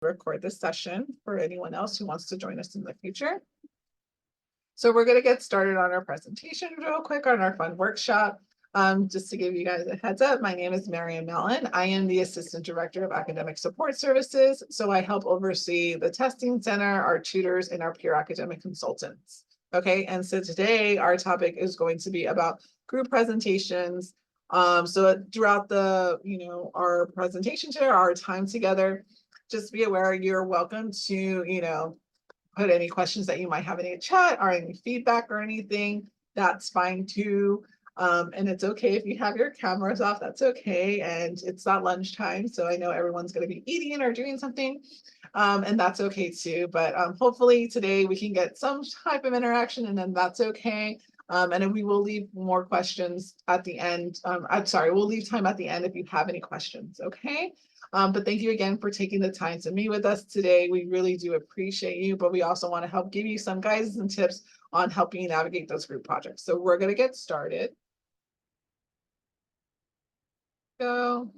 record this session for anyone else who wants to join us in the future. So we're going to get started on our presentation real quick on our fun workshop. Just to give you guys a heads up, my name is Marian Mellon. I am the Assistant Director of Academic Support Services. So I help oversee the testing center, our tutors, and our peer academic consultants. Okay, and so today our topic is going to be about group presentations. So throughout the, our presentation today, our time together, just be aware you're welcome to, put any questions that you might have in a chat or any feedback or anything. That's fine too. And it's okay if you have your cameras off, that's okay. And it's not lunchtime, so I know everyone's going to be eating or doing something. And that's okay too. But hopefully today we can get some type of interaction, and then that's okay. And then we will leave more questions at the end. I'm sorry, we'll leave time at the end if you have any questions, okay? But thank you again for taking the time to meet with us today. We really do appreciate you, but we also want to help give you some guidance and tips on helping you navigate those group projects. So we're going to get started. So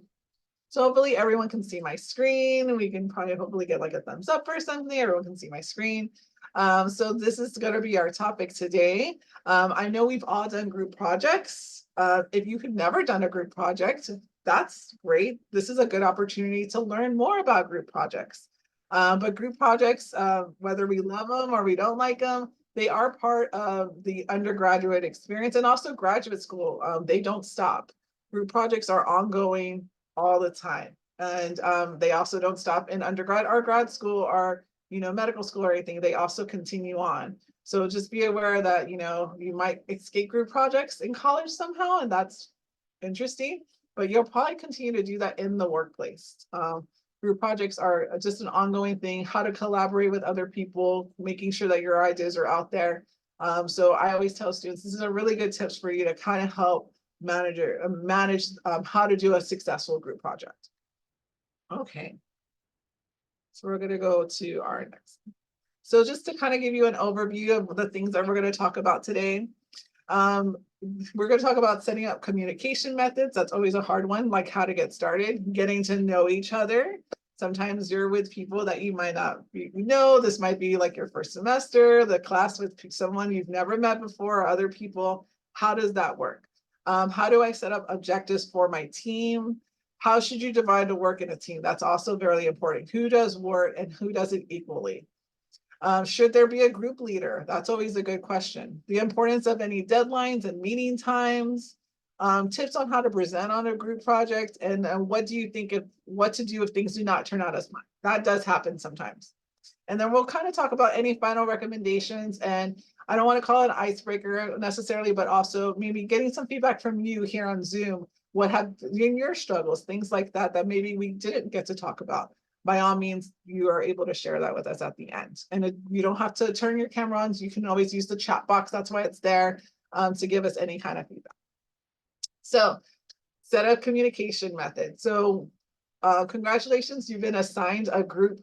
hopefully everyone can see my screen. We can probably hopefully get like a thumbs up or something. Everyone can see my screen. So this is going to be our topic today. I know we've all done group projects. If you have never done a group project, that's great. This is a good opportunity to learn more about group projects. But group projects, whether we love them or we don't like them, they are part of the undergraduate experience and also graduate school. They don't stop. Group projects are ongoing all the time. And they also don't stop in undergrad or grad school or, medical school or anything. They also continue on. So just be aware that, you might escape group projects in college somehow, and that's interesting, but you'll probably continue to do that in the workplace. Group projects are just an ongoing thing, how to collaborate with other people, making sure that your ideas are out there. So I always tell students, this is a really good tips for you to kind of help manage how to do a successful group project. Okay. So we're going to go to our next. So just to kind of give you an overview of the things that we're going to talk about today. We're going to talk about setting up communication methods. That's always a hard one, like how to get started, getting to know each other. Sometimes you're with people that you might not know. This might be like your first semester, the class with someone you've never met before, or other people. How does that work? How do I set up objectives for my team? How should you divide the work in a team? That's also very important. Who does what and who does it equally? Should there be a group leader? That's always a good question. The importance of any deadlines and meeting times, tips on how to present on a group project, and what do you think what to do if things do not turn out as planned? That does happen sometimes. And then we'll kind of talk about any final recommendations. And I don't want to call it an icebreaker necessarily, but also maybe getting some feedback from you here on Zoom. What have been your struggles, things like that, that maybe we didn't get to talk about. By all means, you are able to share that with us at the end. And you don't have to turn your camera on. You can always use the chat box. That's why it's there, to give us any kind of feedback. So set a communication method. So congratulations, you've been assigned a group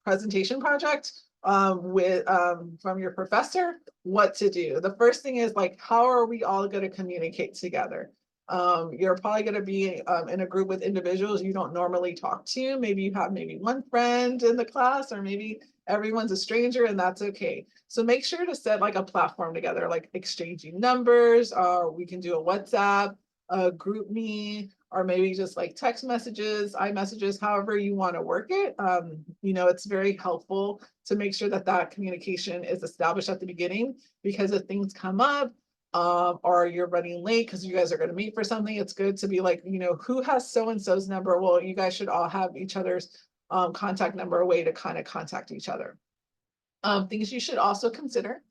presentation project from your professor, what to do. The first thing is like, how are we all going to communicate together? You're probably going to be in a group with individuals you don't normally talk to. Maybe you have maybe one friend in the class, or maybe everyone's a stranger, and that's okay. So make sure to set like a platform together, like exchanging numbers, or we can do a WhatsApp, a GroupMe, or maybe just like text messages, iMessages, however you want to work it. It's very helpful to make sure that that communication is established at the beginning, because if things come up, or you're running late because you guys are going to meet for something, it's good to be like, who has so-and-so's number? Well, you guys should all have each other's contact number, a way to kind of contact each other. Things you should also consider.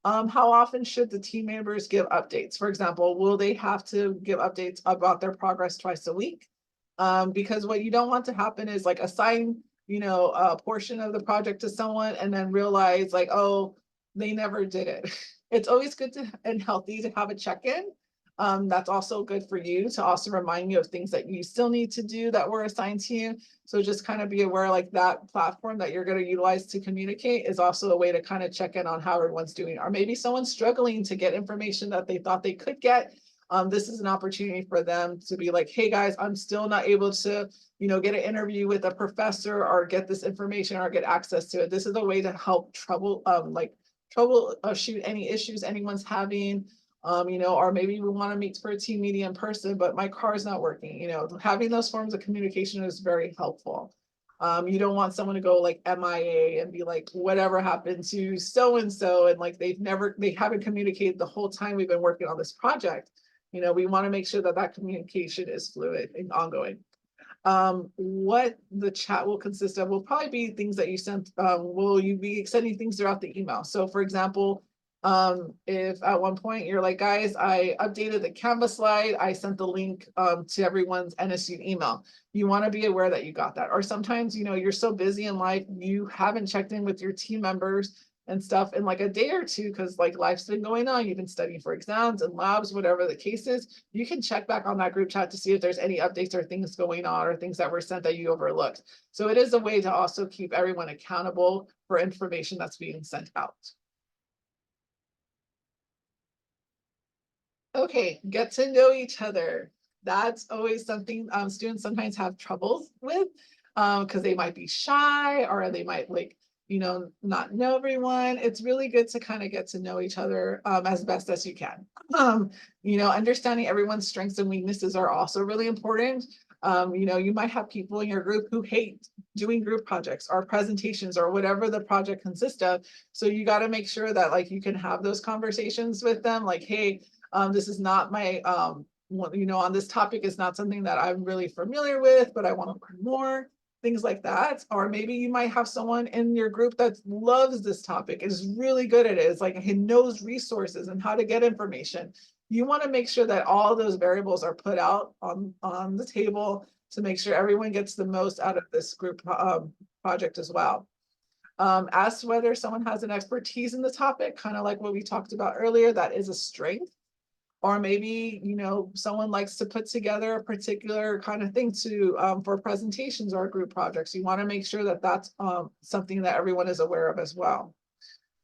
How often should the team members give updates? For example, will they have to give updates about their progress twice a week? Because what you don't want to happen is like assign, a portion of the project to someone and then realize like, oh, they never did it. It's always good and healthy to have a check-in. That's also good for you to also remind you of things that you still need to do that were assigned to you. So just kind of be aware like that platform that you're going to utilize to communicate is also a way to kind of check in on how everyone's doing. Or maybe someone's struggling to get information that they thought they could get. This is an opportunity for them to be like, hey guys, I'm still not able to, get an interview with a professor or get this information or get access to it. This is a way to help troubleshoot any issues anyone's having. Or maybe we want to meet for a team meeting in person, but my car's not working. Having those forms of communication is very helpful. You don't want someone to go like MIA and be like, whatever happened to so and so, and like they haven't communicated the whole time we've been working on this project. We want to make sure that communication is fluid and ongoing. What the chat will consist of will probably be things that you sent. Will you be sending things throughout the email? So for example, if at one point you're like, guys, I updated the Canvas slide, I sent the link to everyone's NSU email. You want to be aware that you got that. Or sometimes, you're so busy in life, you haven't checked in with your team members and stuff in like a day or two, because like life's been going on, you've been studying for exams and labs, whatever the case is. You can check back on that group chat to see if there's any updates or things going on or things that were sent that you overlooked. So it is a way to also keep everyone accountable for information that's being sent out. Okay, get to know each other. That's always something students sometimes have troubles with, because they might be shy or they might not know everyone. It's really good to kind of get to know each other as best as you can. Understanding everyone's strengths and weaknesses are also really important. You might have people in your group who hate doing group projects or presentations or whatever the project consists of. So you got to make sure that like you can have those conversations with them, like, hey, this is not my on this topic is not something that I'm really familiar with, but I want to learn more, things like that. Or maybe you might have someone in your group that loves this topic, is really good at it, is like he knows resources and how to get information. You want to make sure that all those variables are put out on the table to make sure everyone gets the most out of this group project as well. Ask whether someone has an expertise in the topic, kind of like what we talked about earlier, that is a strength. Or maybe, someone likes to put together a particular kind of thing for presentations or group projects. You want to make sure that that's something that everyone is aware of as well.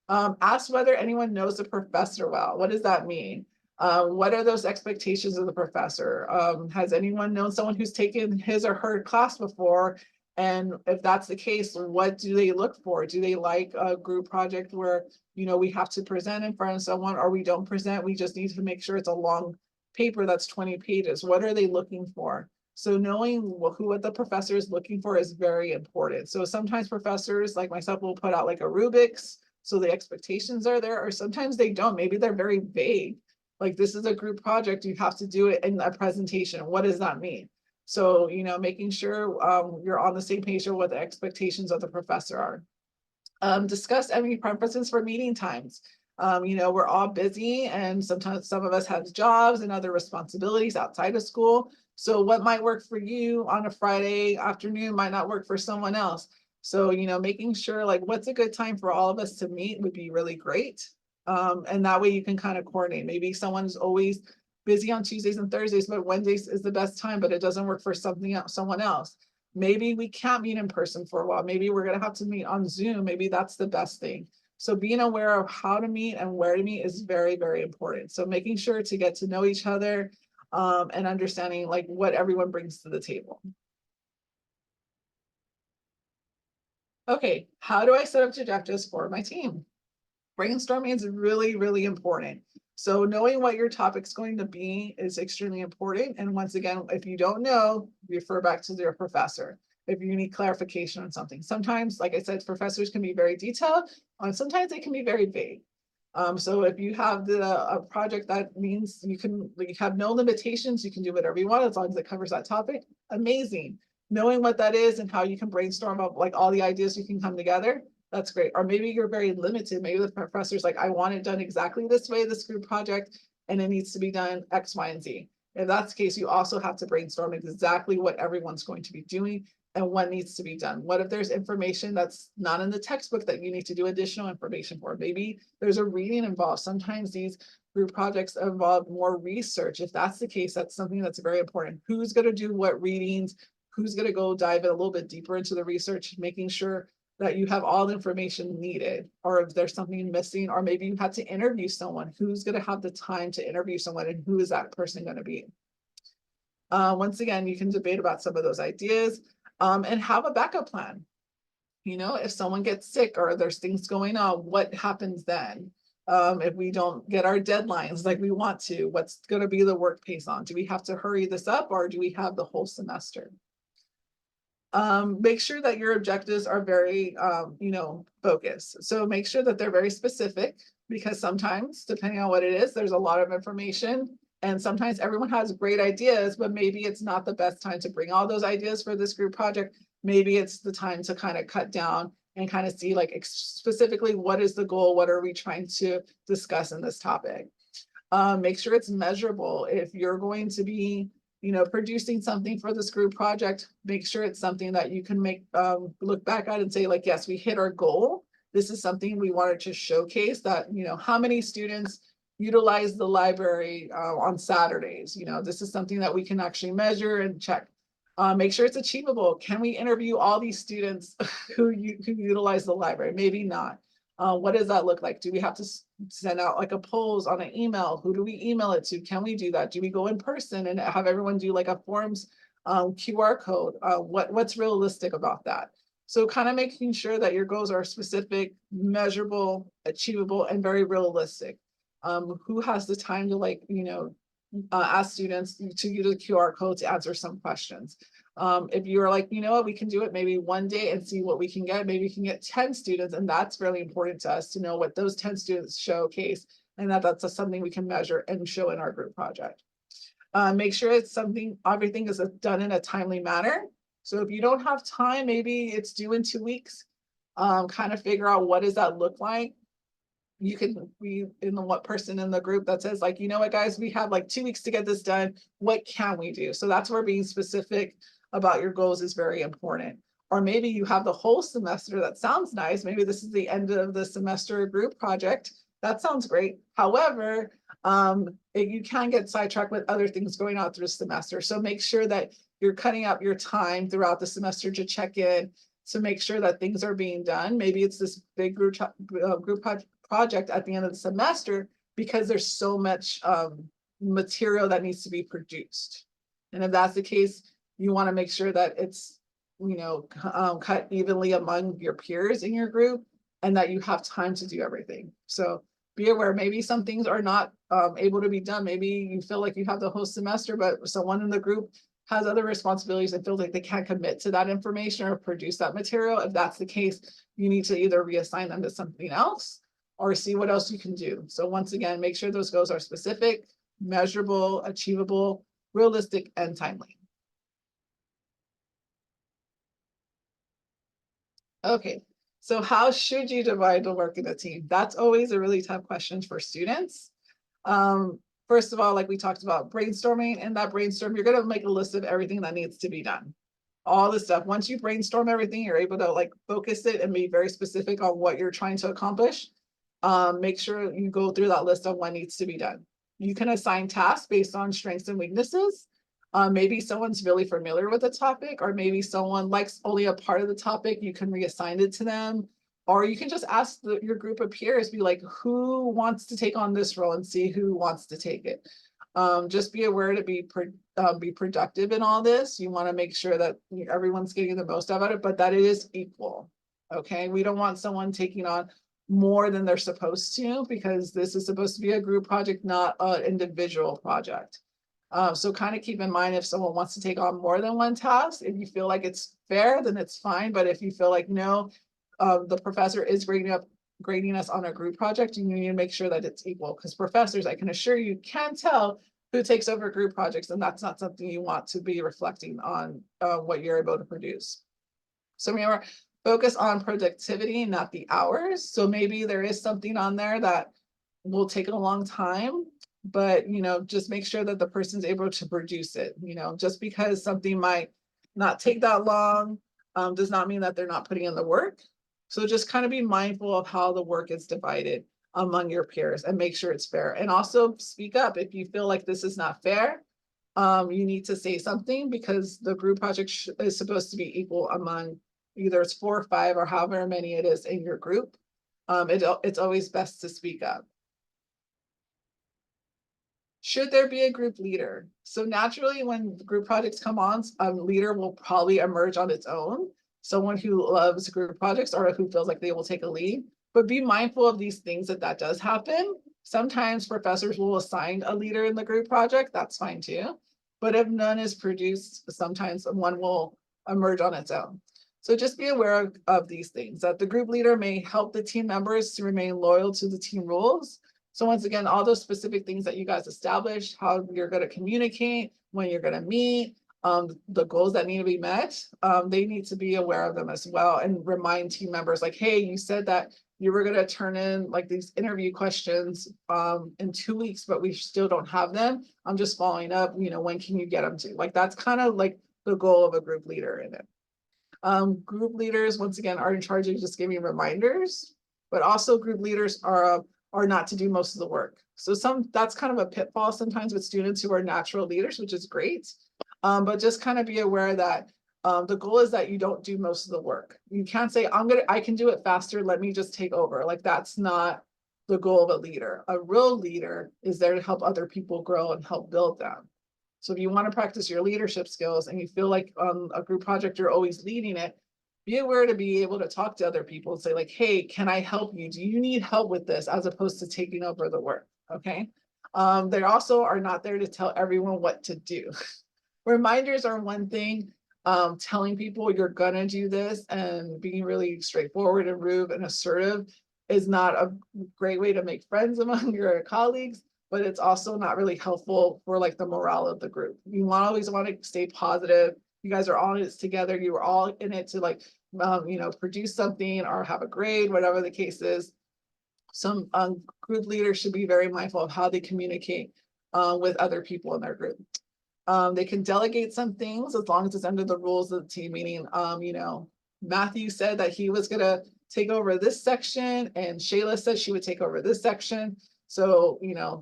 Ask whether anyone knows the professor well. What does that mean? What are those expectations of the professor? Has anyone known someone who's taken his or her class before? And if that's the case, what do they look for? Do they like a group project where, we have to present in front of someone, or we don't present, we just need to make sure it's a long paper that's 20 pages. What are they looking for? So knowing what the professor is looking for is very important. So sometimes professors like myself will put out like a Rubik's, so the expectations are there, or sometimes they don't. Maybe they're very vague. Like, this is a group project, you have to do it in a presentation. What does that mean? So, making sure you're on the same page of what the expectations of the professor are. Discuss any preferences for meeting times. We're all busy, and sometimes some of us have jobs and other responsibilities outside of school. So what might work for you on a Friday afternoon might not work for someone else. So, making sure like what's a good time for all of us to meet would be really great. And that way you can kind of coordinate. Maybe someone's always busy on Tuesdays and Thursdays, but Wednesdays is the best time, but it doesn't work for someone else. Maybe we can't meet in person for a while. Maybe we're going to have to meet on Zoom. Maybe that's the best thing. So being aware of how to meet and where to meet is very, very important. So making sure to get to know each other and understanding like what everyone brings to the table. Okay, how do I set up objectives for my team? Brainstorming is really, really important. So knowing what your topic's going to be is extremely important. And once again, if you don't know, refer back to your professor if you need clarification on something. Sometimes, like I said, professors can be very detailed, and sometimes they can be very vague. So if you have a project that means you have no limitations, you can do whatever you want as long as it covers that topic, amazing. Knowing what that is and how you can brainstorm up like all the ideas you can come together, that's great. Or maybe you're very limited. Maybe the professor's like, I want it done exactly this way, this group project, and it needs to be done X, Y, and Z. If that's the case, you also have to brainstorm exactly what everyone's going to be doing and what needs to be done. What if there's information that's not in the textbook that you need to do additional information for? Maybe there's a reading involved. Sometimes these group projects involve more research. If that's the case, that's something that's very important. Who's going to do what readings? Who's going to go dive a little bit deeper into the research, making sure that you have all the information needed, or if there's something missing, or maybe you had to interview someone, who's going to have the time to interview someone and who is that person going to be? Once again, you can debate about some of those ideas, and have a backup plan. If someone gets sick or there's things going on, what happens then? If we don't get our deadlines like we want to, what's going to be the work pace on? Do we have to hurry this up, or do we have the whole semester? Make sure that your objectives are very, focused. So make sure that they're very specific, because sometimes, depending on what it is, there's a lot of information. And sometimes everyone has great ideas, but maybe it's not the best time to bring all those ideas for this group project. Maybe it's the time to kind of cut down and kind of see like specifically what is the goal? What are we trying to discuss in this topic? Make sure it's measurable. If you're going to be producing something for this group project, make sure it's something that you can look back at and say like, yes, we hit our goal. This is something we wanted to showcase, that, how many students utilize the library on Saturdays. This is something that we can actually measure and check. Make sure it's achievable. Can we interview all these students who utilize the library? Maybe not. What does that look like? Do we have to send out like a polls on an email? Who do we email it to? Can we do that? Do we go in person and have everyone do like a forms QR code? What's realistic about that? So kind of making sure that your goals are specific, measurable, achievable, and very realistic. Who has the time to ask students to use the QR code to answer some questions? If you're like, you know what, we can do it maybe one day and see what we can get. Maybe we can get 10 students, and that's really important to us to know what those 10 students showcase, and that's something we can measure and show in our group project. Make sure it's something, everything is done in a timely manner. So if you don't have time, maybe it's due in 2 weeks, kind of figure out what does that look like. You can be in the what person in the group that says like, you know what, guys, we have like 2 weeks to get this done. What can we do? So that's where being specific about your goals is very important. Or maybe you have the whole semester. That sounds nice. Maybe this is the end of the semester group project. That sounds great. However, you can get sidetracked with other things going on through the semester. So make sure that you're cutting out your time throughout the semester to check in, to make sure that things are being done. Maybe it's this big group project at the end of the semester, because there's so much material that needs to be produced. And if that's the case, you want to make sure that it's cut evenly among your peers in your group, and that you have time to do everything. So be aware, maybe some things are not able to be done. Maybe you feel like you have the whole semester, but someone in the group has other responsibilities and feels like they can't commit to that information or produce that material. If that's the case, you need to either reassign them to something else or see what else you can do. So once again, make sure those goals are specific, measurable, achievable, realistic, and timely. Okay, so how should you divide the work in a team? That's always a really tough question for students. First of all, like we talked about brainstorming, in that brainstorm, you're gonna make a list of everything that needs to be done. All the stuff. Once you brainstorm everything, you're able to like focus it and be very specific on what you're trying to accomplish. Make sure you go through that list of what needs to be done. You can assign tasks based on strengths and weaknesses. Maybe someone's really familiar with the topic, or maybe someone likes only a part of the topic. You can reassign it to them, or you can just ask your group of peers, be like, who wants to take on this role, and see who wants to take it. Just be aware to be productive in all this. You want to make sure that everyone's getting the most out of it, but that it is equal. Okay, we don't want someone taking on more than they're supposed to, because this is supposed to be a group project, not an individual project. So kind of keep in mind, if someone wants to take on more than one task, if you feel like it's fair, then it's fine. But if you feel like no, the professor is grading us on a group project, you need to make sure that it's equal, because professors, I can assure you, can tell who takes over group projects, and that's not something you want to be reflecting on what you're able to produce. So remember, focus on productivity, not the hours. So maybe there is something on there that will take a long time, but just make sure that the person's able to produce it. Just because something might not take that long does not mean that they're not putting in the work. So just kind of be mindful of how the work is divided among your peers, and make sure it's fair. And also speak up if you feel like this is not fair. You need to say something, because the group project is supposed to be equal among either it's 4 or 5 or however many it is in your group. It's always best to speak up. Should there be a group leader? So naturally, when group projects come on, a leader will probably emerge on its own. Someone who loves group projects or who feels like they will take a lead. But be mindful of these things that does happen. Sometimes professors will assign a leader in the group project. That's fine too. But if none is produced, sometimes one will emerge on its own. So just be aware of these things, that the group leader may help the team members to remain loyal to the team rules. So once again, all those specific things that you guys established, how you're going to communicate, when you're going to meet, the goals that need to be met, they need to be aware of them as well and remind team members like, hey, you said that you were going to turn in like these interview questions in 2 weeks, but we still don't have them. I'm just following up, when can you get them to? Like, that's kind of like the goal of a group leader in it. Group leaders, once again, are in charge of just giving reminders, but also group leaders are not to do most of the work. So that's kind of a pitfall sometimes with students who are natural leaders, which is great. But just kind of be aware that the goal is that you don't do most of the work. You can't say, I can do it faster, let me just take over. Like, that's not the goal of a leader. A real leader is there to help other people grow and help build them. So if you want to practice your leadership skills and you feel like a group project, you're always leading it, be aware to be able to talk to other people and say like, hey, can I help you? Do you need help with this? As opposed to taking over the work, okay? They also are not there to tell everyone what to do. Reminders are one thing. Telling people you're gonna do this and being really straightforward and rude and assertive is not a great way to make friends among your colleagues, but it's also not really helpful for like the morale of the group. You always want to stay positive. You guys are all in it together. You are all in it to like, produce something or have a grade, whatever the case is. Some group leaders should be very mindful of how they communicate with other people in their group. They can delegate some things as long as it's under the rules of the team, meaning, Matthew said that he was going to take over this section and Shayla said she would take over this section. So,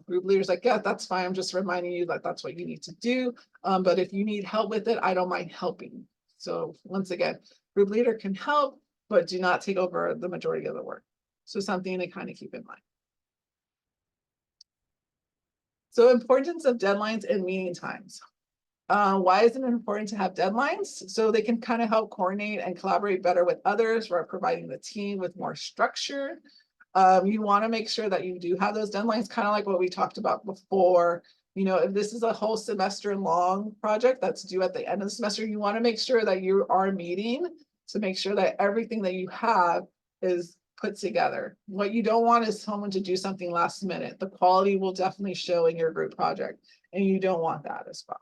group leaders like, yeah, that's fine. I'm just reminding you that that's what you need to do. But if you need help with it, I don't mind helping. So once again, group leader can help, but do not take over the majority of the work. So something to kind of keep in mind. So importance of deadlines and meeting times. Why is it important to have deadlines? So they can kind of help coordinate and collaborate better with others, or providing the team with more structure. You want to make sure that you do have those deadlines, kind of like what we talked about before. If this is a whole semester long project that's due at the end of the semester, you want to make sure that you are meeting to make sure that everything that you have is put together. What you don't want is someone to do something last minute. The quality will definitely show in your group project, and you don't want that as well.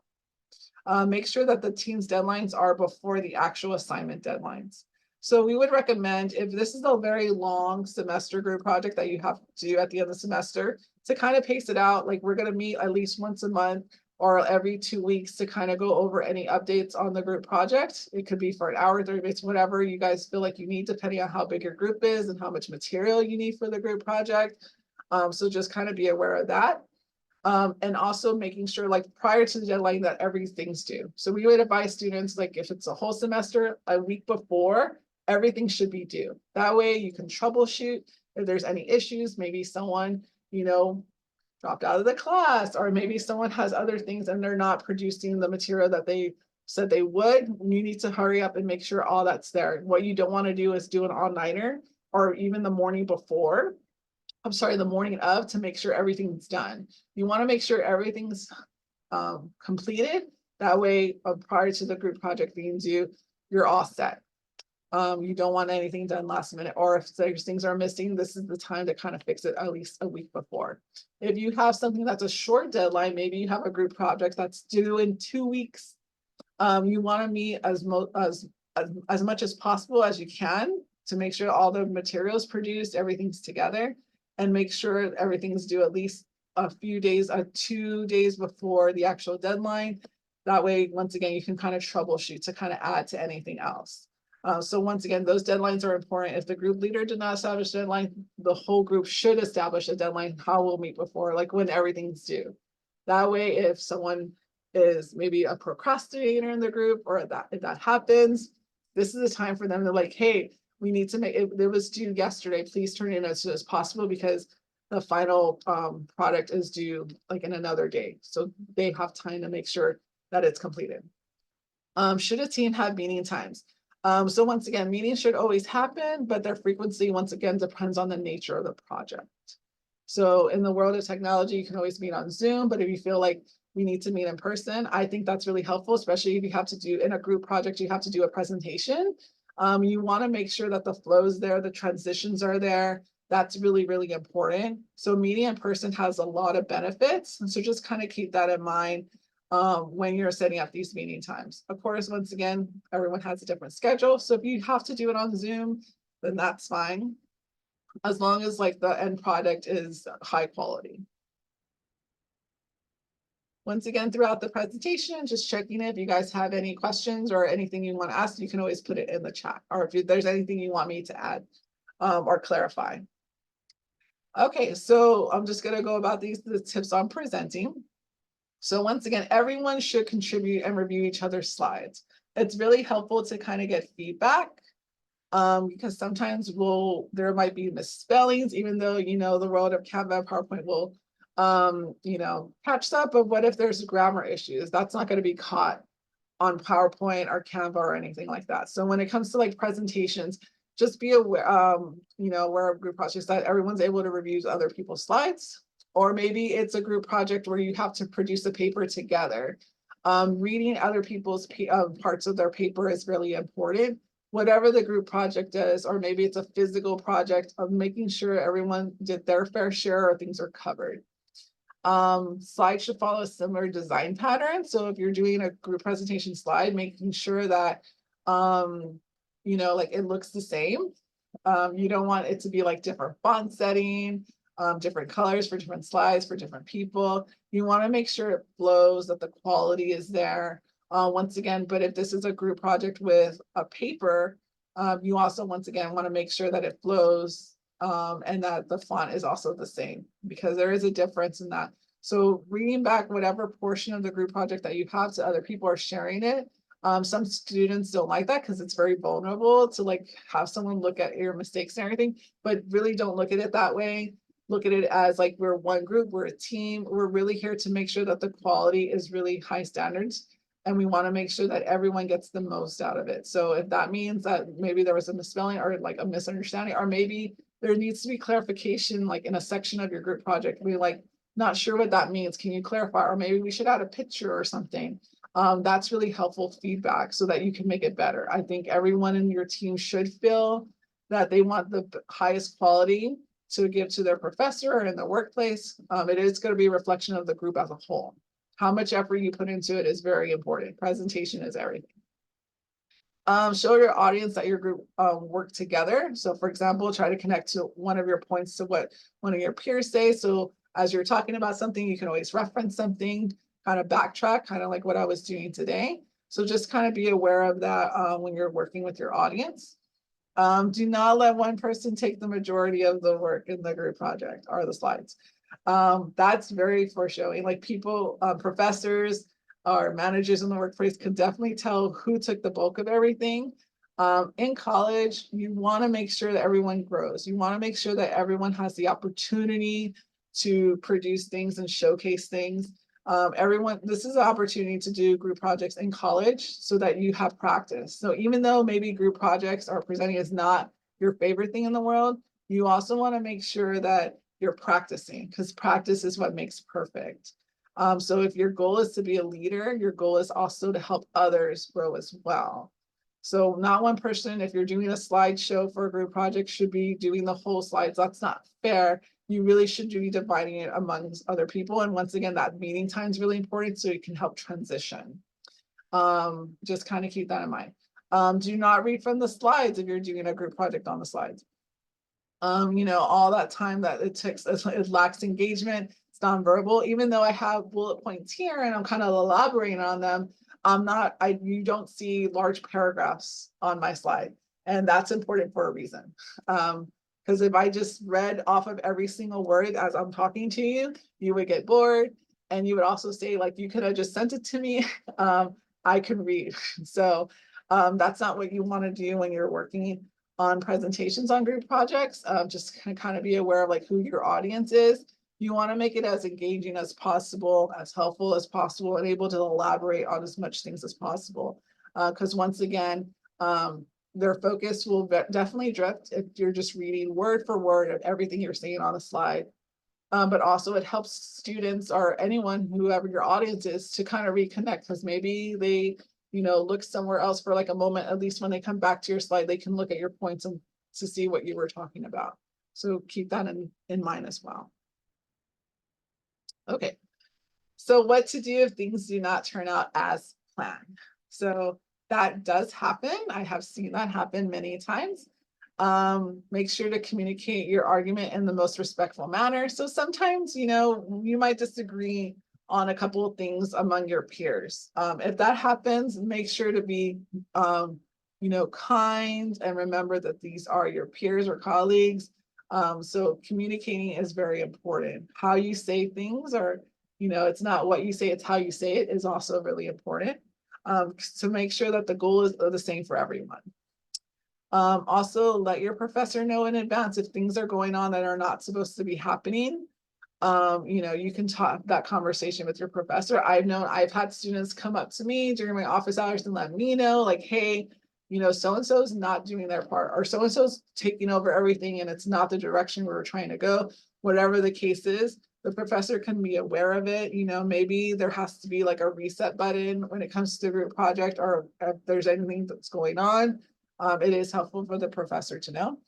Make sure that the team's deadlines are before the actual assignment deadlines. So we would recommend, if this is a very long semester group project that you have to do at the end of the semester, to kind of pace it out. Like, we're going to meet at least once a month or every 2 weeks to kind of go over any updates on the group project. It could be for an hour, 30 minutes, whatever you guys feel like you need, depending on how big your group is and how much material you need for the group project. So just kind of be aware of that. And also making sure, like, prior to the deadline, that everything's due. So we would advise students, like, if it's a whole semester, a week before, everything should be due. That way you can troubleshoot if there's any issues. Maybe someone, dropped out of the class, or maybe someone has other things and they're not producing the material that they said they would. You need to hurry up and make sure all that's there. What you don't want to do is do an all-nighter or even the morning before. The morning of, to make sure everything's done. You want to make sure everything's completed. That way, prior to the group project being due, you're all set. You don't want anything done last minute, or if there's things are missing, this is the time to kind of fix it at least a week before. If you have something that's a short deadline, maybe you have a group project that's due in 2 weeks, you want to meet as much as possible as you can to make sure all the materials produced, everything's together, and make sure everything's due at least a few days, 2 days before the actual deadline. That way, once again, you can kind of troubleshoot to kind of add to anything else. So once again, those deadlines are important. If the group leader did not establish a deadline, the whole group should establish a deadline, how we'll meet before, like when everything's due. That way, if someone is maybe a procrastinator in the group, or if that happens, this is the time for them to like, hey, we need to make it. It was due yesterday. Please turn it in as soon as possible, because the final product is due like in another day. So they have time to make sure that it's completed. Should a team have meeting times? So once again, meetings should always happen, but their frequency, once again, depends on the nature of the project. So in the world of technology, you can always meet on Zoom, but if you feel like we need to meet in person, I think that's really helpful, especially if you have to do in a group project, you have to do a presentation. You want to make sure that the flow is there, the transitions are there. That's really, really important. So meeting in person has a lot of benefits. So just kind of keep that in mind when you're setting up these meeting times. Of course, once again, everyone has a different schedule. So if you have to do it on Zoom, then that's fine, as long as like the end product is high quality. Once again, throughout the presentation, just checking if you guys have any questions or anything you want to ask, you can always put it in the chat, or if there's anything you want me to add or clarify. Okay, so I'm just going to go about the tips on presenting. So once again, everyone should contribute and review each other's slides. It's really helpful to kind of get feedback because sometimes there might be misspellings, even though, the world of Canva and PowerPoint will, catch that. But what if there's grammar issues? That's not going to be caught on PowerPoint or Canva or anything like that. So when it comes to like presentations, just be aware, aware of group projects that everyone's able to review other people's slides. Or maybe it's a group project where you have to produce a paper together. Reading other people's parts of their paper is really important. Whatever the group project is, or maybe it's a physical project, of making sure everyone did their fair share or things are covered. Slides should follow a similar design pattern. So if you're doing a group presentation slide, making sure that, like it looks the same. You don't want it to be like different font setting, different colors for different slides for different people. You want to make sure it flows, that the quality is there. Once again, but if this is a group project with a paper, you also, once again, want to make sure that it flows and that the font is also the same, because there is a difference in that. So reading back whatever portion of the group project that you have to other people or sharing it. Some students don't like that because it's very vulnerable to like have someone look at your mistakes and everything, but really don't look at it that way. Look at it as like we're one group, we're a team. We're really here to make sure that the quality is really high standards. And we want to make sure that everyone gets the most out of it. So if that means that maybe there was a misspelling or like a misunderstanding, or maybe there needs to be clarification, like in a section of your group project, we're like, not sure what that means. Can you clarify? Or maybe we should add a picture or something. That's really helpful feedback so that you can make it better. I think everyone in your team should feel that they want the highest quality to give to their professor or in the workplace. It is going to be a reflection of the group as a whole. How much effort you put into it is very important. Presentation is everything. Show your audience that your group work together. So for example, try to connect to one of your points to what one of your peers say. So as you're talking about something, you can always reference something, kind of backtrack, kind of like what I was doing today. So just kind of be aware of that when you're working with your audience. Do not let one person take the majority of the work in the group project or the slides. That's very foreshowing. Like people, professors or managers in the workplace could definitely tell who took the bulk of everything. In college, you want to make sure that everyone grows. You want to make sure that everyone has the opportunity to produce things and showcase things. This is an opportunity to do group projects in college so that you have practice. So even though maybe group projects or presenting is not your favorite thing in the world, you also want to make sure that you're practicing, because practice is what makes perfect. So if your goal is to be a leader, your goal is also to help others grow as well. So not one person, if you're doing a slideshow for a group project, should be doing the whole slides. That's not fair. You really should be dividing it amongst other people. And once again, that meeting time is really important so it can help transition. Just kind of keep that in mind. Do not read from the slides if you're doing a group project on the slides. All that time that it takes, it lacks engagement, it's nonverbal. Even though I have bullet points here and I'm kind of elaborating on them, you don't see large paragraphs on my slide. And that's important for a reason. Because if I just read off of every single word as I'm talking to you, you would get bored. And you would also say, like, you could have just sent it to me. I can read. So that's not what you want to do when you're working on presentations on group projects. Just kind of be aware of like who your audience is. You want to make it as engaging as possible, as helpful as possible, and able to elaborate on as much things as possible. Because once again, their focus will definitely drift if you're just reading word for word of everything you're saying on a slide. But also it helps students or anyone, whoever your audience is, to kind of reconnect, because maybe they, look somewhere else for like a moment. At least when they come back to your slide, they can look at your points and to see what you were talking about. So keep that in mind as well. Okay, so what to do if things do not turn out as planned? So that does happen. I have seen that happen many times. Make sure to communicate your argument in the most respectful manner. So sometimes, you might disagree on a couple of things among your peers. If that happens, make sure to be, kind, and remember that these are your peers or colleagues. So communicating is very important. How you say things, or, it's not what you say, it's how you say it, is also really important. To make sure that the goal is the same for everyone. Also, let your professor know in advance if things are going on that are not supposed to be happening. You can talk that conversation with your professor. I've had students come up to me during my office hours and let me know, like, hey, so-and-so is not doing their part, or so-and-so's taking over everything and it's not the direction we were trying to go. Whatever the case is, the professor can be aware of it. Maybe there has to be like a reset button when it comes to the group project, or if there's anything that's going on. It is helpful for the professor to know.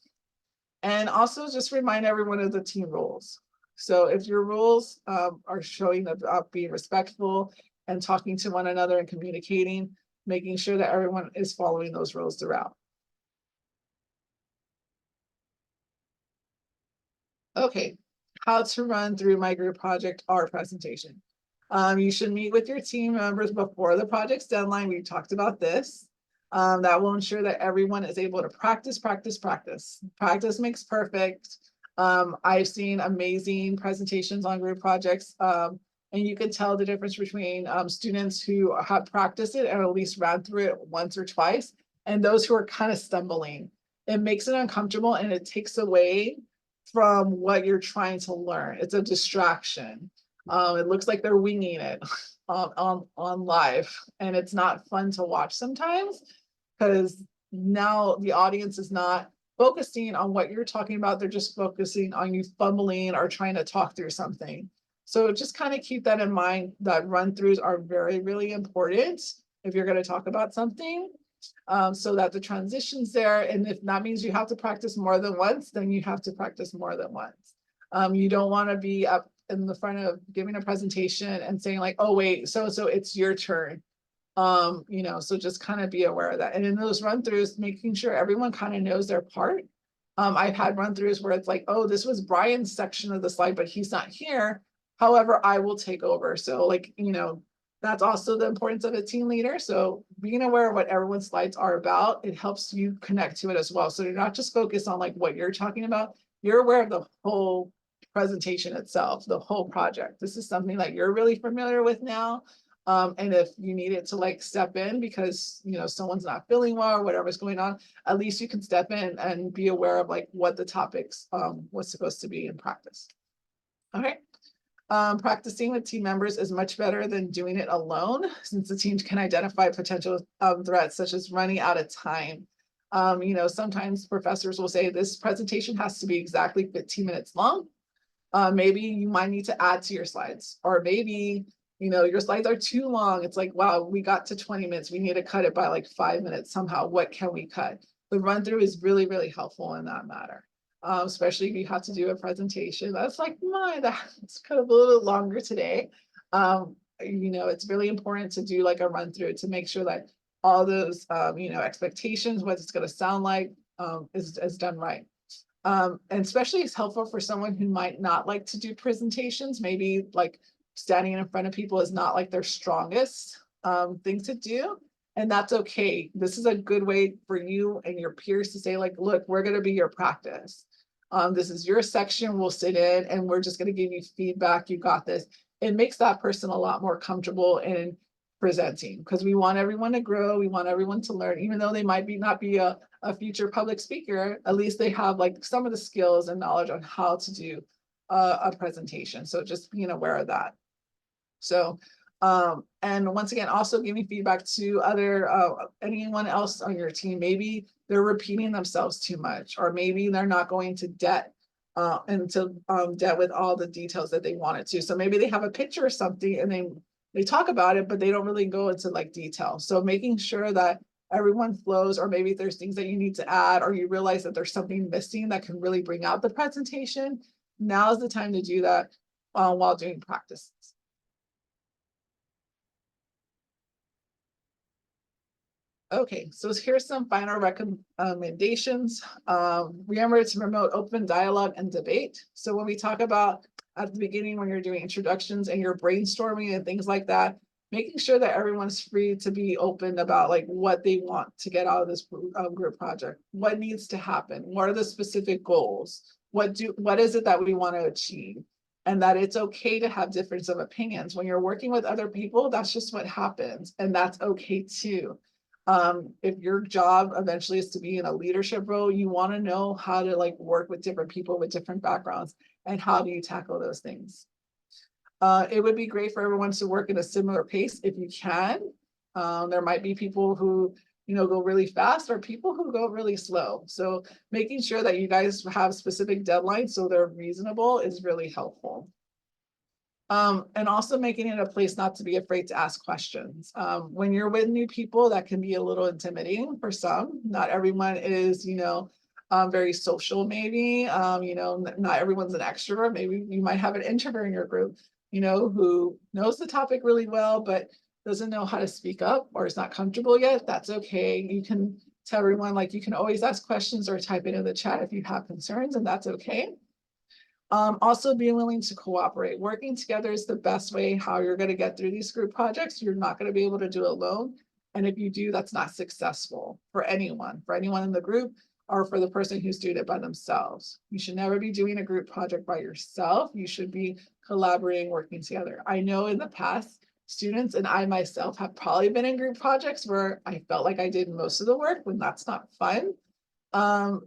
And also just remind everyone of the team rules. So if your rules are showing about being respectful and talking to one another and communicating, making sure that everyone is following those rules throughout. Okay, how to run through my group project or presentation. You should meet with your team members before the project's deadline. We talked about this. That will ensure that everyone is able to practice. Practice makes perfect. I've seen amazing presentations on group projects, and you can tell the difference between students who have practiced it and at least ran through it once or twice, and those who are kind of stumbling. It makes it uncomfortable and it takes away from what you're trying to learn. It's a distraction. It looks like they're winging it on live, and it's not fun to watch sometimes, because now the audience is not focusing on what you're talking about. They're just focusing on you fumbling or trying to talk through something. So just kind of keep that in mind, that run-throughs are very, really important if you're going to talk about something, so that the transition's there. And if that means you have to practice more than once, then you have to practice more than once. You don't want to be up in the front of giving a presentation and saying like, oh wait, so it's your turn. So just kind of be aware of that. And in those run-throughs, making sure everyone kind of knows their part. I've had run-throughs where it's like, oh, this was Brian's section of the slide, but he's not here. However, I will take over. So like, that's also the importance of a team leader. So being aware of what everyone's slides are about, it helps you connect to it as well. So you're not just focused on like what you're talking about, you're aware of the whole presentation itself, the whole project. This is something that you're really familiar with now. And if you needed to like step in because, someone's not feeling well or whatever's going on, at least you can step in and be aware of like what the topics was supposed to be in practice. Okay. Practicing with team members is much better than doing it alone, since the team can identify potential threats such as running out of time. Sometimes professors will say this presentation has to be exactly 15 minutes long. Maybe you might need to add to your slides, or maybe, your slides are too long. It's like, wow, we got to 20 minutes. We need to cut it by like 5 minutes somehow. What can we cut? The run through is really, really helpful in that matter. Especially if you have to do a presentation. That's like, that's kind of a little longer today. It's really important to do like a run through to make sure that all those, expectations, what it's going to sound like, is done right. And especially it's helpful for someone who might not like to do presentations. Maybe like standing in front of people is not like their strongest thing to do. And that's okay. This is a good way for you and your peers to say like, look, we're going to be your practice. This is your section, we'll sit in and we're just going to give you feedback. You got this. It makes that person a lot more comfortable in presenting, because we want everyone to grow. We want everyone to learn, even though they might not be a a future public speaker, at least they have like some of the skills and knowledge on how to do a presentation. So just being aware of that. So, and once again, also giving feedback to other, anyone else on your team. Maybe they're repeating themselves too much, or maybe they're not going to debt into debt with all the details that they wanted to. So maybe they have a picture or something and they talk about it, but they don't really go into like detail. So making sure that everyone flows, or maybe if there's things that you need to add, or you realize that there's something missing that can really bring out the presentation, now's the time to do that while doing practices. Okay, so here's some final recommendations. Remember to promote open dialogue and debate. So when we talk about at the beginning, when you're doing introductions and you're brainstorming and things like that, making sure that everyone's free to be open about like what they want to get out of this group project, what needs to happen, what are the specific goals, what is it that we want to achieve, and that it's okay to have difference of opinions. When you're working with other people, that's just what happens, and that's okay too. If your job eventually is to be in a leadership role, you want to know how to like work with different people with different backgrounds, and how do you tackle those things. It would be great for everyone to work at a similar pace if you can. There might be people who, go really fast, or people who go really slow. So making sure that you guys have specific deadlines so they're reasonable is really helpful. And also making it a place not to be afraid to ask questions. When you're with new people, that can be a little intimidating for some. Not everyone is, very social, maybe. Not everyone's an extrovert. Maybe you might have an introvert in your group, who knows the topic really well, but doesn't know how to speak up or is not comfortable yet. That's okay. You can tell everyone, like, you can always ask questions or type it in the chat if you have concerns, and that's okay. Also being willing to cooperate. Working together is the best way how you're going to get through these group projects. You're not going to be able to do it alone. And if you do, that's not successful for anyone in the group, or for the person who's doing it by themselves. You should never be doing a group project by yourself. You should be collaborating, working together. I know in the past, students and I myself have probably been in group projects where I felt like I did most of the work, when that's not fun.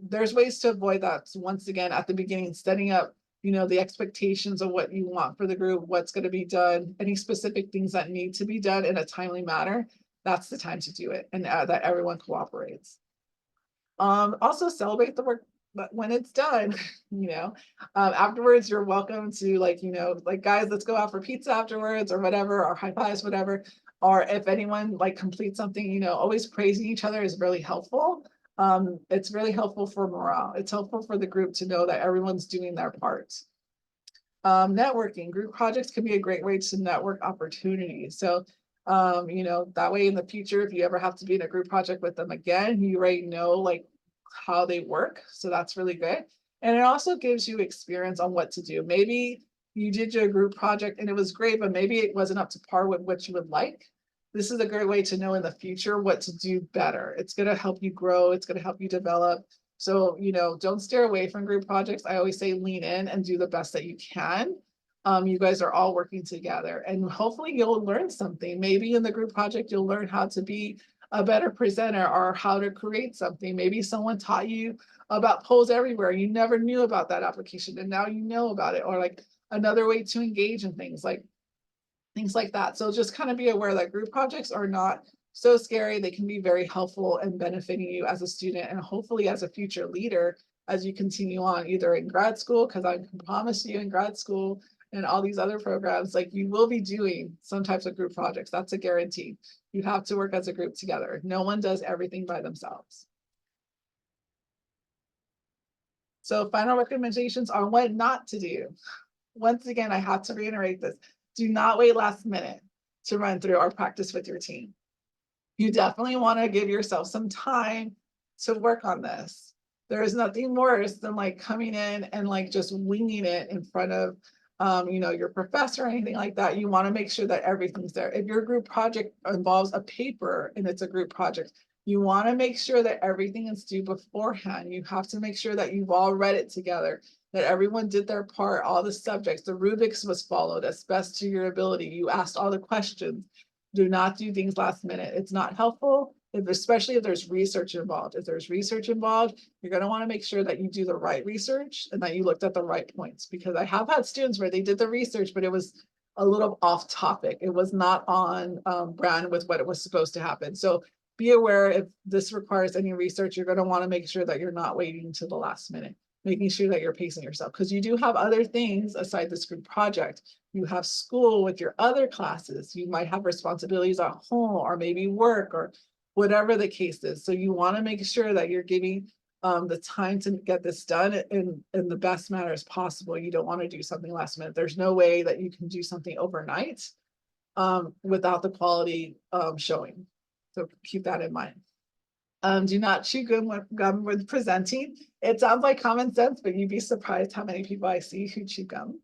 There's ways to avoid that. So once again, at the beginning, setting up the expectations of what you want for the group, what's going to be done, any specific things that need to be done in a timely manner. That's the time to do it, and that everyone cooperates. Also celebrate the work when it's done. Afterwards, you're welcome to like guys, let's go out for pizza afterwards, or whatever, or high fives, whatever. Or if anyone like completes something, always praising each other is really helpful. It's really helpful for morale. It's helpful for the group to know that everyone's doing their parts. Networking. Group projects can be a great way to network opportunities. So, that way in the future, if you ever have to be in a group project with them again, you already know like how they work. So that's really good. And it also gives you experience on what to do. Maybe you did your group project and it was great, but maybe it wasn't up to par with what you would like. This is a great way to know in the future what to do better. It's going to help you grow. It's going to help you develop. So, don't steer away from group projects. I always say lean in and do the best that you can. You guys are all working together, and hopefully you'll learn something. Maybe in the group project, you'll learn how to be a better presenter, or how to create something. Maybe someone taught you about Polls Everywhere. You never knew about that application, and now you know about it. Or like another way to engage in things like that. So just kind of be aware that group projects are not so scary. They can be very helpful and benefiting you as a student, and hopefully as a future leader as you continue on, either in grad school, because I can promise you in grad school and all these other programs, like you will be doing some types of group projects. That's a guarantee. You have to work as a group together. No one does everything by themselves. So final recommendations on what not to do. Once again, I have to reiterate this. Do not wait last minute to run through or practice with your team. You definitely want to give yourself some time to work on this. There is nothing worse than like coming in and like just winging it in front of your professor or anything like that. You want to make sure that everything's there. If your group project involves a paper and it's a group project, you want to make sure that everything is due beforehand. You have to make sure that you've all read it together, that everyone did their part, all the subjects, the rubrics was followed as best to your ability. You asked all the questions. Do not do things last minute. It's not helpful. especially if there's research involved. If there's research involved, you're going to want to make sure that you do the right research and that you looked at the right points, because I have had students where they did the research, but it was a little off topic. It was not on brand with what it was supposed to happen. So be aware, if this requires any research, you're going to want to make sure that you're not waiting to the last minute, making sure that you're pacing yourself, because you do have other things aside this group project. You have school with your other classes. You might have responsibilities at home, or maybe work, or whatever the case is. So you want to make sure that you're giving the time to get this done in the best manner as possible. You don't want to do something last minute. There's no way that you can do something overnight without the quality showing. So keep that in mind. Do not chew gum when presenting. It sounds like common sense, but you'd be surprised how many people I see who chew gum.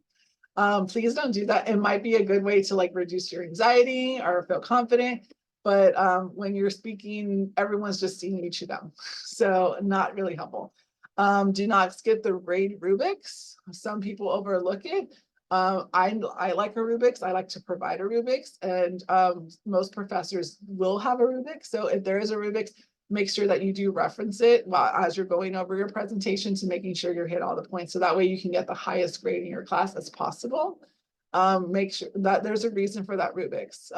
Please don't do that. It might be a good way to like reduce your anxiety or feel confident, but when you're speaking, everyone's just seeing you chew gum. So not really helpful. Do not skip the RAID rubrics. Some people overlook it. I like a rubrics. I like to provide a rubrics, and most professors will have a rubric. So if there is a rubrics, make sure that you do reference it as you're going over your presentation, to making sure you're hit all the points. So that way you can get the highest grade in your class as possible. Make sure that there's a reason for that rubrics.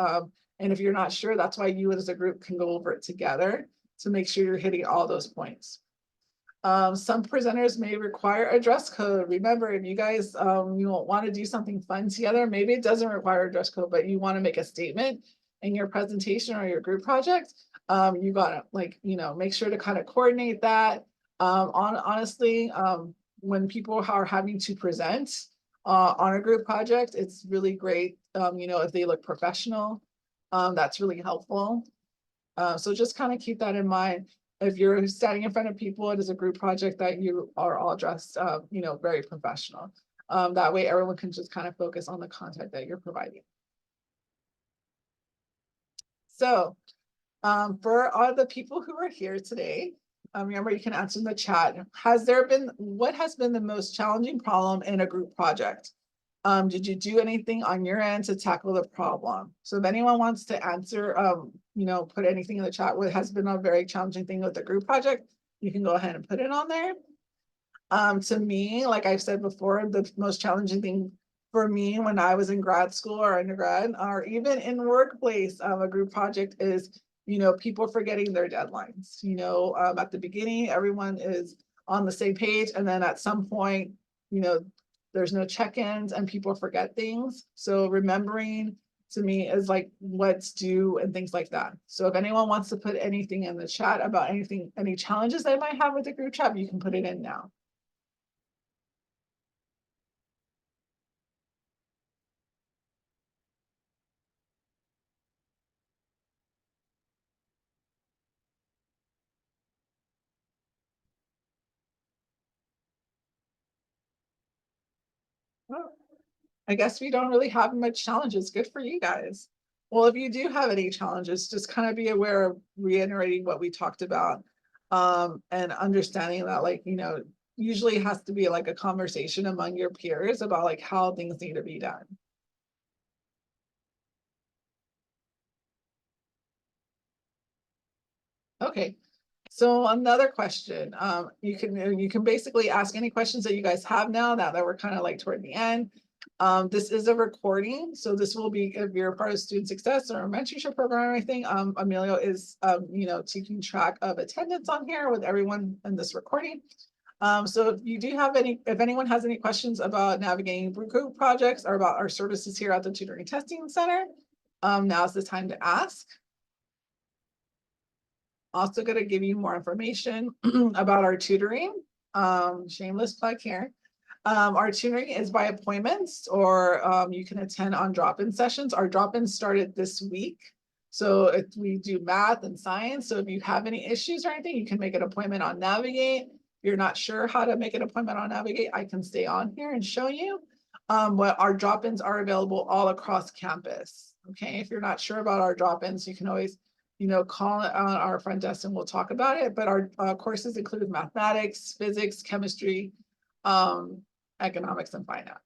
And if you're not sure, that's why you as a group can go over it together to make sure you're hitting all those points. Some presenters may require a dress code. Remember, if you guys you want to do something fun together, maybe it doesn't require a dress code, but you want to make a statement in your presentation or your group project, you gotta make sure to kind of coordinate that. Honestly, when people are having to present on a group project, it's really great, if they look professional. That's really helpful. So just kind of keep that in mind. If you're standing in front of people, it is a group project, that you are all dressed, very professional. That way everyone can just kind of focus on the content that you're providing. So for all the people who are here today, remember you can answer in the chat. What has been the most challenging problem in a group project? Did you do anything on your end to tackle the problem? So if anyone wants to answer, put anything in the chat, what has been a very challenging thing with the group project, you can go ahead and put it on there. To me, like I've said before, the most challenging thing for me when I was in grad school or undergrad, or even in workplace, a group project is, people forgetting their deadlines. At the beginning, everyone is on the same page, and then at some point, there's no check-ins and people forget things. So remembering to me is like what's due and things like that. So if anyone wants to put anything in the chat about any challenges they might have with the group chat, you can put it in now. Oh, I guess we don't really have much challenges. Good for you guys. Well, if you do have any challenges, just kind of be aware of reiterating what we talked about, and understanding that, usually it has to be like a conversation among your peers about like how things need to be done. Okay. So another question, you can basically ask any questions that you guys have now that we're kind of like toward the end. This is a recording, so this will be, if you're a part of student success or a mentorship program or anything, Emilio is, taking track of attendance on here with everyone in this recording. So if anyone has any questions about navigating group projects or about our services here at the Tutoring Testing Center, now's the time to ask. Also going to give you more information about our tutoring. Shameless plug here. Our tutoring is by appointments, or you can attend on drop-in sessions. Our drop-ins started this week. So if we do math and science, so if you have any issues or anything, you can make an appointment on Navigate. If you're not sure how to make an appointment on Navigate, I can stay on here and show you. What our drop-ins are available all across campus. Okay, if you're not sure about our drop-ins, you can always call our front desk and we'll talk about it. But our courses include mathematics, physics, chemistry, economics, and finance.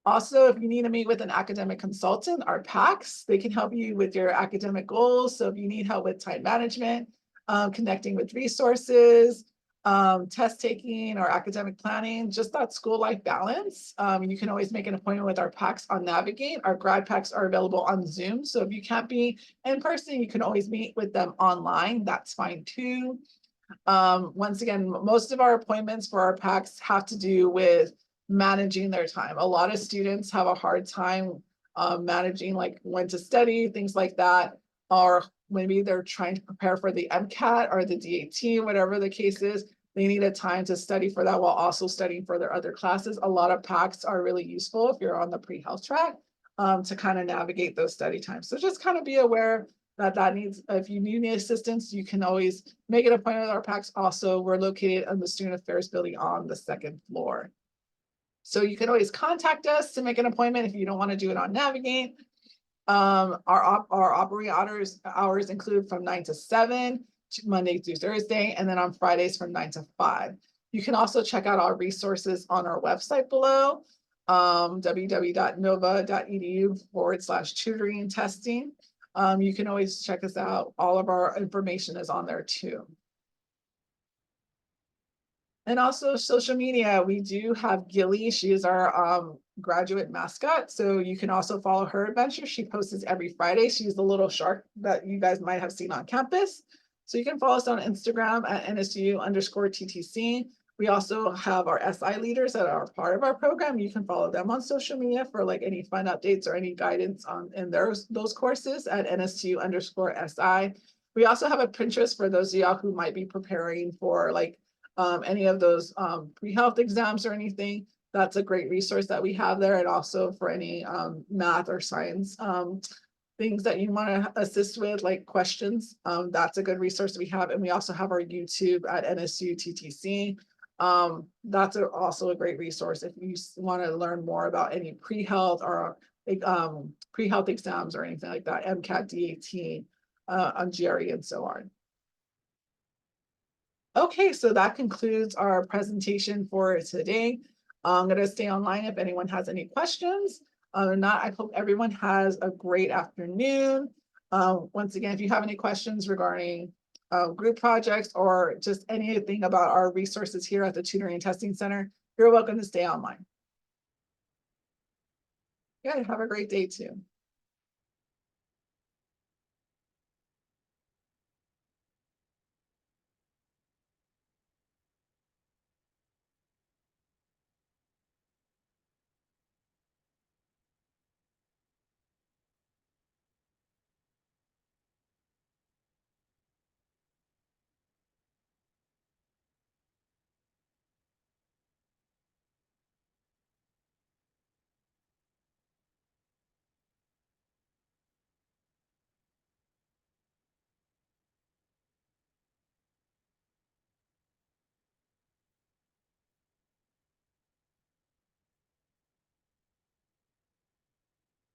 Also, if you need to meet with an academic consultant, our PACs, they can help you with your academic goals. So if you need help with time management, connecting with resources, test taking or academic planning, just that school life balance, you can always make an appointment with our PACs on Navigate. Our grad PACs are available on Zoom. So if you can't be in person, you can always meet with them online. That's fine too. Once again, most of our appointments for our PACs have to do with managing their time. A lot of students have a hard time managing like when to study, things like that, or maybe they're trying to prepare for the MCAT or the DAT, whatever the case is. They need a time to study for that while also studying for their other classes. A lot of PACs are really useful if you're on the pre-health track to kind of navigate those study times. So just kind of be aware that needs, if you need any assistance, you can always make an appointment with our PACs. Also, we're located in the Student Affairs building on the 2nd floor. So you can always contact us to make an appointment if you don't want to do it on Navigate. Our operating hours include from 9 to 7, Monday through Thursday, and then on Fridays from 9 to 5. You can also check out our resources on our website below, www.nova.edu/tutoring and testing. You can always check us out. All of our information is on there too. And also social media, we do have Gilly. She is our graduate mascot. So you can also follow her adventure. She posts every Friday. She's the little shark that you guys might have seen on campus. So you can follow us on Instagram at NSU_TTC. We also have our SI leaders that are part of our program. You can follow them on social media for like any fun updates or any guidance on in those courses at NSU_SI. We also have a Pinterest for those of y'all who might be preparing for like any of those pre-health exams or anything. That's a great resource that we have there. And also for any math or science things that you want to assist with, like questions, that's a good resource we have. And we also have our YouTube at NSU TTC. That's also a great resource if you want to learn more about any pre-health or pre-health exams or anything like that, MCAT, DAT, on GRE and so on. Okay, so that concludes our presentation for today. I'm going to stay online if anyone has any questions. Other than that, I hope everyone has a great afternoon. Once again, if you have any questions regarding group projects or just anything about our resources here at the Tutoring and Testing Center, you're welcome to stay online. Yeah, have a great day too.